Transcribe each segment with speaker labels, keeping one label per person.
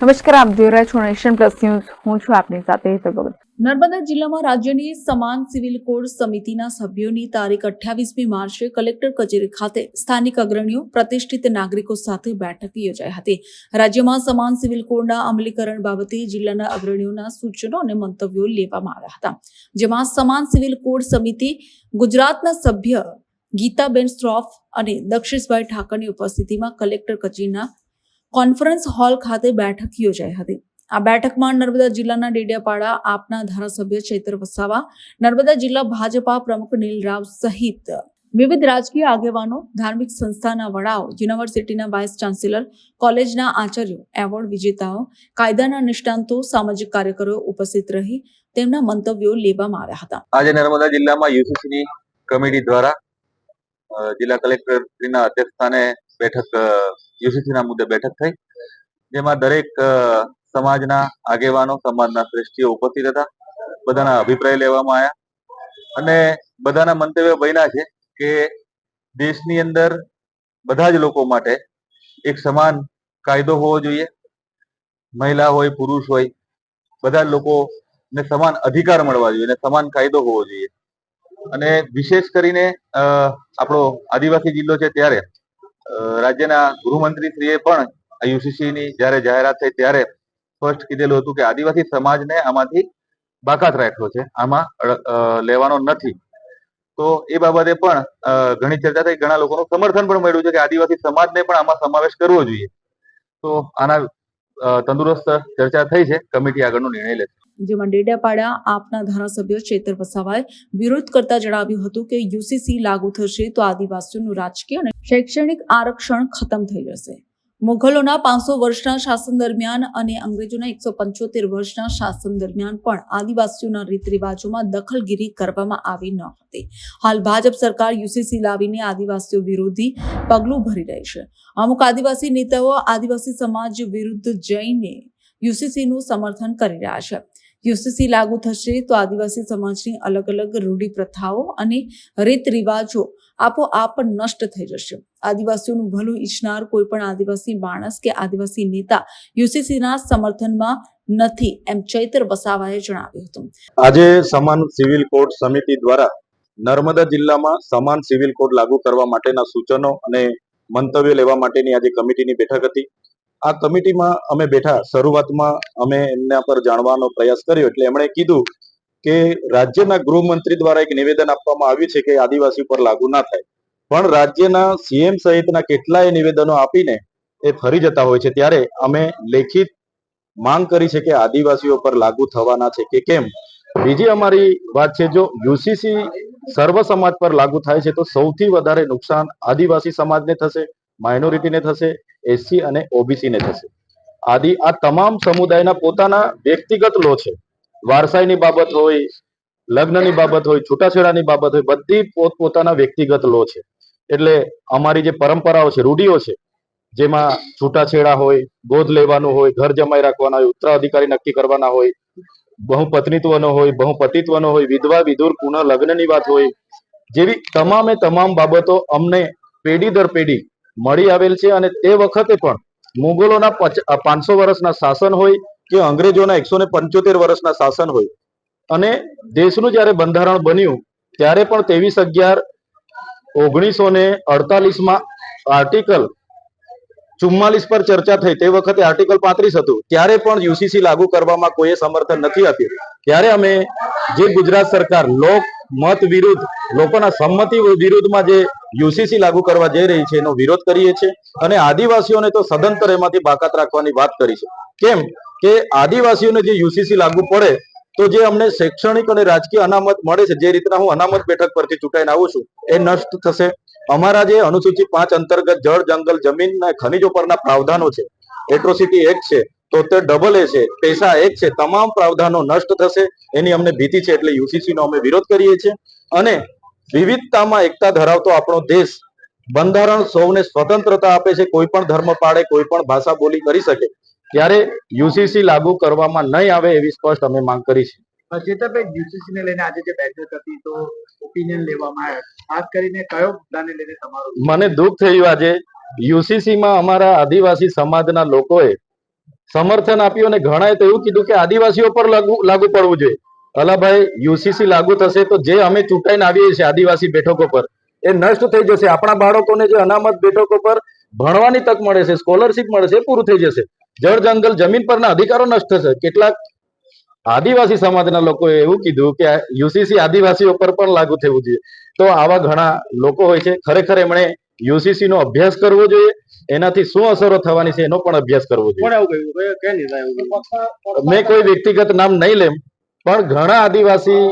Speaker 1: નમસ્કાર, આપ જોઈ રહ્યા છો નેશન પ્લસ ન્યૂઝ. હું છું આપની સાથે હેતલ ભગત.
Speaker 2: નર્મદા જિલ્લામાં રાજ્યની સમાન સિવિલ કોડ સમિતિના સભ્યોની તારીખ 28મી માર્ચે કલેક્ટર કચેરી ખાતે સ્થાનિક અગ્રણીઓ, પ્રતિષ્ઠિત નાગરિકો સાથે બેઠક યોજાઈ હતી. રાજ્યમાં સમાન સિવિલ કોડના અમલીકરણ બાબતે જિલ્લાના અગ્રણીઓના સૂચનો અને મંતવ્યો લેવામાં આવ્યા હતા, જેમાં સમાન સિવિલ કોડ સમિતિ ગુજરાતના સભ્ય ગીતાબેન શ્રોફ અને દક્ષેશભાઈ ઠાકરની ઉપસ્થિતિમાં કલેક્ટર કચેરીના કોન્ફરન્સ હોલ ખાતે બેઠક યોજાઈ હતી. આ બેઠકમાં નર્મદા જિલ્લાના ડેડિયાપાડા આપના ધારાસભ્ય ચૈતર વસાવા, નર્મદા જિલ્લા ભાજપા પ્રમુખ નીલ રાવ સહિત વિવિધ રાજકીય આગેવાનો, ધાર્મિક સંસ્થાના વડાઓ, યુનિવર્સિટીના વાઇસ ચાન્સેલર, કોલેજના આચાર્યો, એવોર્ડ વિજેતાઓ, કાયદાના નિષ્ણાંતો, સામાજિક કાર્યકરો ઉપસ્થિત રહી તેમના મંતવ્યો લેવામાં આવ્યા હતા.
Speaker 3: આજે નર્મદા જિલ્લામાં યુસીસીની કમિટી દ્વારા જિલ્લા કલેક્ટરના અધ્યક્ષસ્થાને બેઠક યુસીસીના મુદ્દે બેઠક થઈ, જેમાં દરેક સમાજના આગેવાનો, સમાજના શ્રેષ્ઠીઓ ઉપસ્થિત હતા. બધાના અભિપ્રાય લેવામાં આવ્યા અને બધાના મંતવ્યો બન્યા છે કે દેશની અંદર બધા જ લોકો માટે એક સમાન કાયદો હોવો જોઈએ. મહિલા હોય, પુરુષ હોય, બધા લોકોને સમાન અધિકાર મળવા જોઈએ અને સમાન કાયદો હોવો જોઈએ. અને વિશેષ કરીને આપણો આદિવાસી જિલ્લો છે ત્યારે રાજ્યના ગૃહમંત્રીશ્રીએ પણ યુસીસીની જ્યારે જાહેરાત થઈ ત્યારે સ્પષ્ટ કીધેલું હતું કે આદિવાસી સમાજને આમાંથી બાકાત રાખ્યો છે, આમાં લેવાનો નથી. તો એ બાબતે પણ ઘણી ચર્ચા થઈ, ઘણા લોકોનું સમર્થન પણ મળ્યું છે કે આદિવાસી સમાજને પણ આમાં સમાવેશ કરવો જોઈએ. તો આના તંદુરસ્ત ચર્ચા થઈ છે, કમિટી આગળનો નિર્ણય લેશે.
Speaker 2: જેમાં ડેડિયાપાડા આપના ધારાસભ્ય ચૈતર વસાવાએ વિરોધ કરતા જણાવ્યું હતું કે યુસીસી લાગુ થશે તો આદિવાસીઓનું રાજકીય અને શૈક્ષણિક આરક્ષણ ખતમ થઈ જશે. મુઘલોના 500 વર્ષના શાસન દરમિયાન અને અંગ્રેજોના 175 વર્ષના શાસન દરમિયાન પણ આદિવાસીઓના રીત રિવાજોમાં દખલગીરી કરવામાં આવી ન હતી. હાલ ભાજપ સરકાર યુસીસી લાવીને આદિવાસીઓ વિરોધી પગલું ભરી રહી છે. અમુક આદિવાસી નેતાઓ આદિવાસી સમાજ વિરુદ્ધ જઈને યુસીસીનું સમર્થન કરી રહ્યા છે. યુસીસી લાગુ થશે તો આદિવાસી સમાજની અલગ અલગ રૂઢિ પ્રથાઓ અને રીત રિવાજો આપોઆપ નષ્ટ થઈ જશે. આદિવાસીઓનું ભલું ઈચ્છનાર કોઈ પણ આદિવાસી માણસ કે આદિવાસી નેતા યુસીસીના સમર્થનમાં નથી, એમ ચૈતર વસાવાએ જણાવ્યું હતું.
Speaker 4: આજે સમાન સિવિલ કોડ સમિતિ દ્વારા નર્મદા જિલ્લામાં સમાન સિવિલ કોડ લાગુ કરવા માટેના સૂચનો અને મંતવ્યો લેવા માટેની આજે કમિટીની બેઠક હતી. આ કમિટીમાં અમે બેઠા, શરૂઆતમાં અમે એમના પર જાણવાનો પ્રયાસ કર્યો એટલે એમણે કીધું કે રાજ્યના ગૃહમંત્રી દ્વારા એક નિવેદન આપવામાં આવ્યું છે કે આદિવાસી પર લાગુ ના થાય, પણ રાજ્યના સીએમ સહિતના કેટલાય નિવેદનો આપીને એ ફરી જતા હોય છે. ત્યારે અમે લેખિત માંગ કરી છે કે આદિવાસીઓ પર લાગુ થવાના છે કે કેમ. બીજી અમારી વાત છે, જો યુસીસી સર્વ સમાજ પર લાગુ થાય છે તો સૌથી વધારે નુકસાન આદિવાસી સમાજને થશે, માઇનોરિટીને થશે, એસસી અને ઓબીસી ને થશે. આ તમામ સમુદાયના પોતાના વ્યક્તિગત લો છે. વારસાઈની બાબત હોય, લગ્નની બાબત હોય, છૂટાછેડાની બાબત હોય, બધી પોતપોતાના વ્યક્તિગત લો છે. એટલે અમારી જે પરંપરાઓ છે, રૂઢિઓ છે, જેમાં છૂટાછેડા હોય, ગોદ લેવાનું હોય, ઘર જમાઈ રાખવાના હોય, ઉત્તરાધિકારી નક્કી કરવાના હોય, બહુપત્નીત્વનો હોય, બહુપતિત્વનો હોય, વિધવા વિધુર પુનઃ લગ્નની વાત હોય, જેવી તમામે તમામ બાબતો અમને પેઢી દર પેઢી મળી આવેલ છે. અને તે વખતે પણ મુગલોના 500 વર્ષના શાસન હોય કે અંગ્રેજોના 175 વર્ષના શાસન હોય, અને દેશનું જયારે બંધારણ બન્યું ત્યારે પણ 23/11/1948 આર્ટિકલ 44 પર ચર્ચા થઈ. તે વખતે આર્ટિકલ 35 હતું, ત્યારે પણ યુસીસી લાગુ કરવામાં કોઈએ સમર્થન નથી આપ્યું. ત્યારે અમે જે ગુજરાત સરકાર લોક મત વિરુદ્ધ, લોકોના સંમતિ વિરુદ્ધમાં જે યુસીસી લાગુ કરવા જઈ રહી છે એનો વિરોધ કરીએ છીએ. અને આદિવાસીઓને તો સદંતર એમાંથી બાકાત રાખવાની વાત કરી છે. કેમ કે આદિવાસીઓને જે યુસીસી લાગુ પડે તો જે અમને શૈક્ષણિક અને રાજકીય અનામત મળે છે, જે રીતના હું અનામત બેઠક પરથી ચૂંટાઈને આવું છું, એ નષ્ટ થશે. અમારા જે અનુસૂચિ 5 અંતર્ગત જળ, જંગલ, જમીન અને ખનિજો પરના પ્રાવધાનો છે, એટ્રોસિટી એક્ટ છે, 73AA છે, પેસા એક્ટ છે, તમામ પ્રાવધાનો નષ્ટ થશે. એની અમને ભીતિ છે, એટલે યુસીસી નો અમે વિરોધ કરીએ છીએ. અને વિવિધતામાં એકતા ધરાવતો આપણો દેશ, બંધારણ સૌને સ્વતંત્રતા આપે છે, કોઈ પણ ધર્મ પાળે, કોઈ પણ ભાષા બોલી કરી શકે, ત્યારે યુસીસી લાગુ કરવામાં નહીં આવે એવી સ્પષ્ટ અમે માંગ કરી છે.
Speaker 5: ચેતરભાઈ, યુસીસી ને લઈને આજે જે બેઠક હતી તો ઓપિનિયન લેવામાં આવ્યા, ખાસ કરીને કયો મુદ્દાને લઈને તમારું?
Speaker 4: મને દુઃખ થયું આજે યુસીસી માં અમારા આદિવાસી સમાજના લોકોએ સમર્થન આપ્યું અને ઘણાએ તો એવું કીધું કે આદિવાસીઓ પર લાગુ પડવું જોઈએ. અલાભાઈ, યુસીસી લાગુ થશે તો જે અમે ચૂંટાઈને આવીએ છીએ આદિવાસી બેઠકો પર એ નષ્ટ થઈ જશે. આપણા બાળકોને જે અનામત બેઠકો પર ભણવાની તક મળે છે, સ્કોલરશીપ મળે છે, એ પૂરું થઈ જશે. જળ જંગલ જમીન પરના અધિકારો નષ્ટ થશે. કેટલાક આદિવાસી સમાજના લોકોએ એવું કીધું કે યુસીસી આદિવાસીઓ પર પણ લાગુ થવું જોઈએ. તો આવા ઘણા લોકો હોય છે. ખરેખર એમણે યુસીસી નો અભ્યાસ કરવો જોઈએ. એનાથી શું અસરો થવાની છે એનો પણ અભ્યાસ કરવો જોઈએ. મેં કોઈ વ્યક્તિગત નામ નહીં લેમ, પણ ઘણા આદિવાસી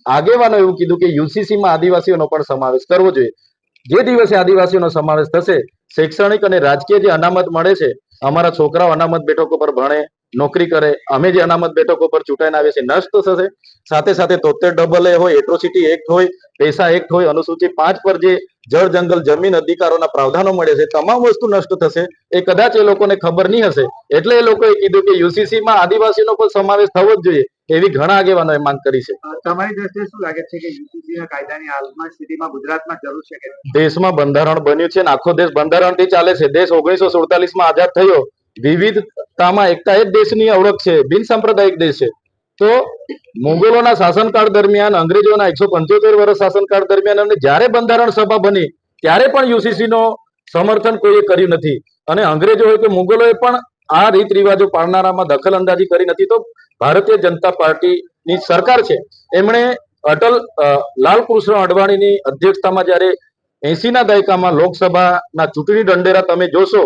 Speaker 4: આગેવાનો એવું કીધું કે યુસીસી માં આદિવાસીઓનો પણ સમાવેશ કરવો જોઈએ. જે દિવસે આદિવાસીઓનો સમાવેશ થશે, શૈક્ષણિક અને રાજકીય જે અનામત મળે છે, અમારા છોકરાઓ અનામત બેઠકો પર ભણે, નોકરી કરે, અમે જે અનામત બેઠકો પર ચૂંટાઈને આવીએ છીએ નષ્ટ થશે. સાથે સાથે 73AA હોય, એટ્રોસિટી એક્ટ હોય, પૈસા એક્ટ હોય, અનુસૂચિ 5 પર જે જળ જંગલ જમીન અધિકારોના પ્રાવધાનો મળે છે, તમામ વસ્તુ નષ્ટ થશે. એ કદાચ એ લોકોને ખબર નહીં હશે, એટલે એ લોકોએ કીધું કે યુસીસી માં આદિવાસીનો પણ સમાવેશ થવો જ જોઈએ, એવી ઘણા આગેવાનોએ માંગ કરી છે.
Speaker 5: તમારી દ્રષ્ટિએ શું લાગે છે કે યુસીસી ના કાયદાની હાલમાં સ્થિતિમાં ગુજરાતમાં જરૂર છે કે
Speaker 4: દેશમાં બંધારણ બન્યું છે ને આખો દેશ બંધારણથી ચાલે છે. દેશ 1947 માં આઝાદ થયો. વિવિધતામાં એકતા એ જ દેશની ઓળખ છે. બિન સાંપ્રદાયિક દેશ છે. તો મુગલોના શાસનકાળ દરમિયાન, અંગ્રેજોના 175 વર્ષ શાસનકાળ દરમિયાન અને જ્યારે બંધારણ સભા બની ત્યારે પણ યુસીસી નો સમર્થન કોઈએ કર્યું નથી. અને અંગ્રેજો હોય કે મુગલોએ પણ આ રીત રિવાજો પાળનારામાં દખલ અંદાજી કરી નથી. તો ભારતીય જનતા પાર્ટીની સરકાર છે, એમણે અટલ લાલકૃષ્ણ અડવાણીની અધ્યક્ષતામાં જ્યારે 80 ના દાયકામાં લોકસભાના ચૂંટણી ઢંઢેરા તમે જોશો,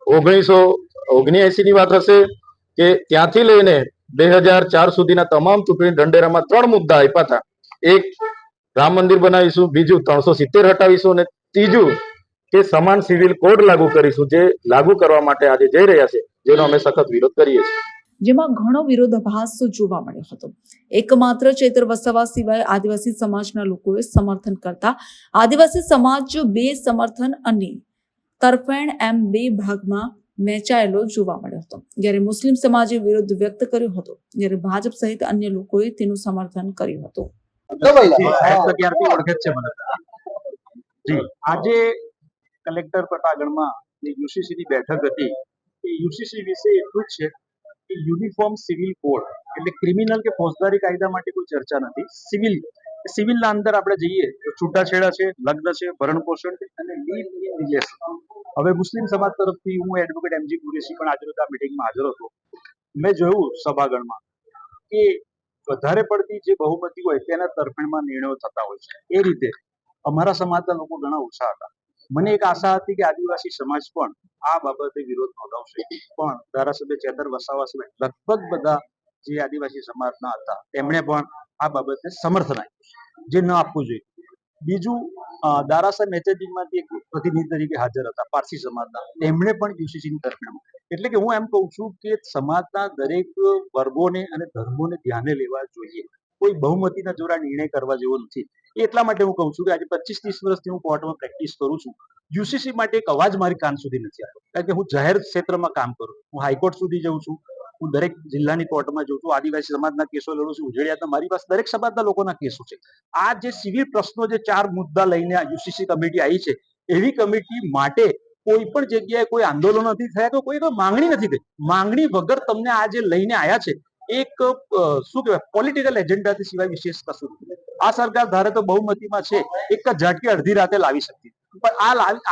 Speaker 4: 1979 ની વાત હશે કે ત્યાંથી લઈને 2004 સુધીના તમામ ચૂંટણી ઢંઢેરામાં 3 મુદ્દા આપ્યા હતા. એક, રામ મંદિર બનાવીશું, બીજું 370 હટાવીશું, અને ત્રીજું કે સમાન સિવિલ કોડ લાગુ કરીશું, જે લાગુ કરવા માટે આજે જઈ રહ્યા છે, જેનો અમે સખત વિરોધ કરીએ છીએ.
Speaker 2: જેમાં ઘણો વિરોધાભાસ જોવા મળ્યો હતો. એકમાત્ર ચેતર વસાવા સિવાય આદિવાસી સમાજના લોકોએ સમર્થન કરતા આદિવાસી સમાજ બે સમર્થન અને તરફેણ એમ બે ભાગમાં વહેંચાયેલો જોવા મળ્યો હતો. જ્યારે મુસ્લિમ સમાજે વિરોધ વ્યક્ત કર્યો હતો, જ્યારે ભાજપ સહિત અન્ય લોકોએ તેનું સમર્થન કર્યું હતું.
Speaker 6: આજે કલેક્ટર પટાગઢમાં જે યુસીસી ની બેઠક હતી, એ યુસીસી વિશે એટલું જ છે કે યુનિફોર્મ સિવિલ કોડ એટલે ક્રિમિનલ કે ફોજદારી કાયદા માટે કોઈ ચર્ચા નથી. સિવિલના અંદર આપણે જઈએ તો છૂટાછેડા છે, લગ્ન છે, ભરણ પોષણ છે અને લીવ ઇન રિલેશન. હવે મુસ્લિમ સમાજ તરફથી હું એડવોકેટ એમજી કુરેશી પણ આજે આ મિટિંગમાં હાજર હતો. મેં જોયું સભાગણમાં કે વધારે પડતી જે બહુમતી હોય તેના તરફેણમાં નિર્ણયો થતા હોય છે. એ રીતે અમારા સમાજના લોકો ઘણા ઓછા હતા. મને એક આશા હતી કે આદિવાસી સમાજ પણ આ બાબતે વિરોધ નોંધાવશે, પણ ધારાસભ્ય ચેતર વસાવા સિવાય લગભગ બધા જે આદિવાસી સમાજના હતા તેમણે પણ આ બાબતે સમર્થન આપ્યું, જે ન આપવું જોઈએ. બીજું, ધારાસભ્ય મેસેજિંગમાંથી એક પ્રતિનિધિ તરીકે હાજર હતા પારસી સમાજના, તેમણે પણ યુસીસીની તરફેણમાં. એટલે કે હું એમ કહું છું કે સમાજના દરેક વર્ગોને અને ધર્મોને ધ્યાને લેવા જોઈએ. કોઈ બહુમતીના જોરા નિર્ણય કરવા જેવો નથી. એટલા માટે હું કહું છું કે આજે 25-30 વર્ષથી હું કોર્ટમાં પ્રેક્ટિસ કરું છું. યુસીસી માટે એક અવાજ મારી કાન સુધી નથી આવ્યો, કારણ કે હું જાહેર ક્ષેત્રમાં કામ કરું. હું હાઈકોર્ટ સુધી જઉં છું, હું દરેક જિલ્લાની કોર્ટમાં જઉં છું, આદિવાસી સમાજના કેસો લડું છું, ઉજળિયાતના, મારી પાસે દરેક સમાજના લોકોના કેસો છે. આ જે સિવિલ પ્રશ્નો, જે 4 મુદ્દા લઈને યુસીસી કમિટી આવી છે, એવી કમિટી માટે કોઈ પણ જગ્યાએ કોઈ આંદોલન નથી થયા, તો કોઈ માંગણી નથી થઈ. માંગણી વગર તમને આ જે લઈને આવ્યા છે, એક શું કહેવાય, પોલિટિકલ એજન્ડાથી સિવાય વિશેષ કશું નથી. આ સરકાર ધારે તો બહુમતીમાં છે, એક જ ઝાટકે અડધી રાતે લાવી શકતી, પણ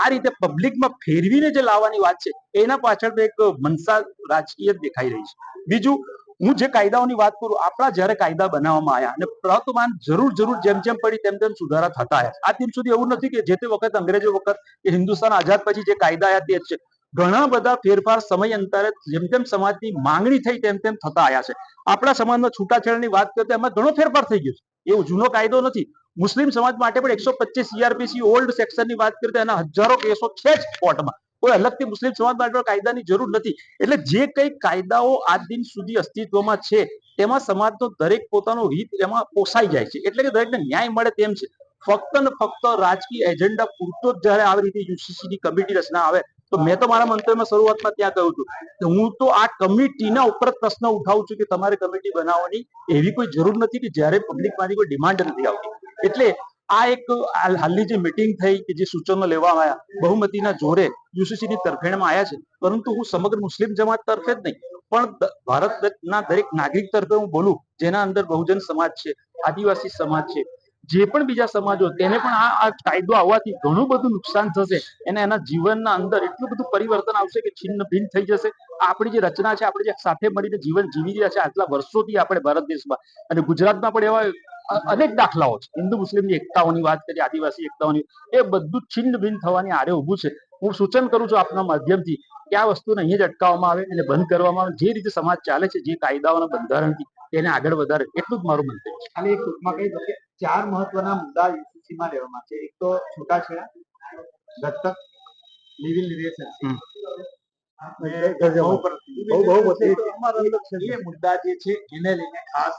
Speaker 6: આ રીતે પબ્લિકમાં ફેરવીને જે લાવવાની વાત છે, એના પાછળ તો એક મનસા રાજકીય દેખાઈ રહી છે. બીજું, હું જે કાયદાઓની વાત કરું, આપણા જયારે કાયદા બનાવવામાં આવ્યા અને પ્રવર્તમાન જરૂર જેમ જેમ પડી તેમ તેમ સુધારા થતા આવ્યા. આ દિન સુધી એવું નથી કે જે તે વખત અંગ્રેજો વખત કે હિન્દુસ્તાન આઝાદ પછી જે કાયદા આવ્યા તે જ છે. ઘણા બધા ફેરફાર સમય અંતરે જેમ જેમ સમાજની માંગણી થઈ તેમ તેમ થતા આવ્યા છે. આપણા સમાજમાં છૂટાછેડાની વાત કરતા એમાં ઘણો ફેરફાર થઈ ગયો છે. એવો જૂનો કાયદો નથી. મુસ્લિમ સમાજ માટે પણ 125 CRPC ઓલ્ડ સેક્શનની વાત કરતા એના હજારો કેસો છે જ કોર્ટમાં. કોઈ અલગથી મુસ્લિમ સમાજ માટે કાયદાની જરૂર નથી. એટલે જે કઈ કાયદાઓ આજ દિન સુધી અસ્તિત્વમાં છે તેમાં સમાજનો દરેક પોતાનો હિત એમાં પોસાઈ જાય છે, એટલે કે દરેકને ન્યાય મળે તેમ છે. ફક્ત ને ફક્ત રાજકીય એજન્ડા પૂરતો જ જયારે આવી રીતે યુસીસીની કમિટી રચના આવે, તો મેં તો મારા મંતવ્યમાં શરૂઆતમાં ત્યાં કહ્યું હતું કે હું તો આ કમિટીના ઉપર પ્રશ્ન ઉઠાવું છું કે તમારે કમિટી બનાવવાની એવી કોઈ જરૂર નથી કે જ્યારે પબ્લિકમાંથી કોઈ ડિમાન્ડ નથી આવતી. એટલે આ એક હાલની જે મિટિંગ થઈ કે જે સૂચનો લેવામાં આવ્યા, બહુમતીના જોરે યુસીસીની તરફેણમાં આવ્યા છે, પરંતુ હું સમગ્ર મુસ્લિમ જમાત તરફે જ નહીં, પણ ભારતના દરેક નાગરિક તરફે હું બોલું, જેના અંદર બહુજન સમાજ છે, આદિવાસી સમાજ છે, જે પણ બીજા સમાજો, તેને પણ આ કાયદો આવવાથી ઘણું બધું નુકસાન થશે અને એના જીવનના અંદર એટલું બધું પરિવર્તન આવશે કે છિન્ન ભિન્ન થઈ જશે. આપણી જે રચના છે, આપણે જે સાથે મળીને જીવન જીવી રહ્યા છે આટલા વર્ષોથી આપણે ભારત દેશમાં, અને ગુજરાતમાં પણ એવા અનેક દાખલાઓ છે. હિન્દુ મુસ્લિમની એકતાઓની વાત કરીએ, આદિવાસી એકતાઓની, એ બધું છિન્ન ભિન્ન થવાની આરે ઊભું છે. હું સૂચન કરું છું આપના માધ્યમથી કે આ વસ્તુને અહીંયા જ અટકાવવામાં આવે અને બંધ કરવામાં આવે. જે રીતે સમાજ ચાલે છે, જે કાયદાઓના બંધારણથી, તેને આગળ વધારે, એટલું જ મારું મંતવ્ય છે.
Speaker 5: ખાલી એક ટૂંકમાં કહી દો કે 4 મહત્વના મુદ્દા યુસીસી માં લેવામાં છે. એક તો છૂટાછેડા, દત્તક, લિવ ઇન રિલેશનશિપ, એ મુદ્દા જે છે એને લઈને ખાસ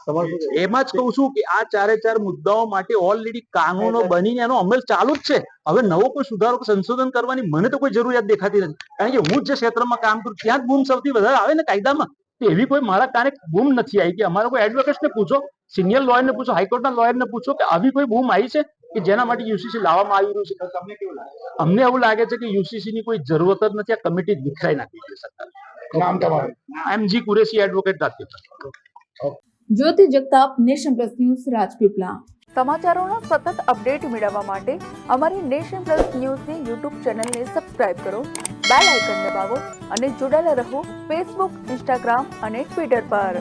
Speaker 6: એમાં જ કહું છું કે આ 4 મુદ્દાઓ માટે ઓલરેડી કાનૂનો બનીને એનો અમલ ચાલુ જ છે. હવે નવો કોઈ સુધારો કે સંશોધન કરવાની મને તો કોઈ જરૂરિયાત દેખાતી નથી, કારણ કે હું જે ક્ષેત્રમાં કામ કરું ત્યાં જ બૂમ સૌથી વધારે આવે ને કાયદામાં. તો એવી કોઈ મારા કારણે બૂમ નથી આવી કે અમારા કોઈ એડવોકેટ્સને પૂછો, સિનિયર લોયરને પૂછો, હાઈકોર્ટના લોયરને પૂછો કે આવી કોઈ બૂમ આવી છે કે જેના માટે યુસીસી લાવવામાં આવી રહ્યું છે.
Speaker 5: તમને કેવું લાગે?
Speaker 6: અમને એવું લાગે છે કે યુસીસી ની કોઈ જરૂરત જ નથી. આ કમિટી વિખરાઈ નાખી છે સરકાર.
Speaker 5: નામ તમારું?
Speaker 6: M G Kureshi, advocate, Rajpipla.
Speaker 2: Jyoti Jagtap, Nation Plus news, Rajpipla.
Speaker 1: સમાચારોના સતત અપડેટ મેળવવા માટે અમારી નેશન પ્લસ ન્યૂઝની યુટ્યુબ ચેનલને સબસ્ક્રાઇબ કરો, બેલ આઇકન દબાવો અને જોડાયેલા રહો ફેસબુક, ઇન્સ્ટાગ્રામ અને ટ્વિટર પર.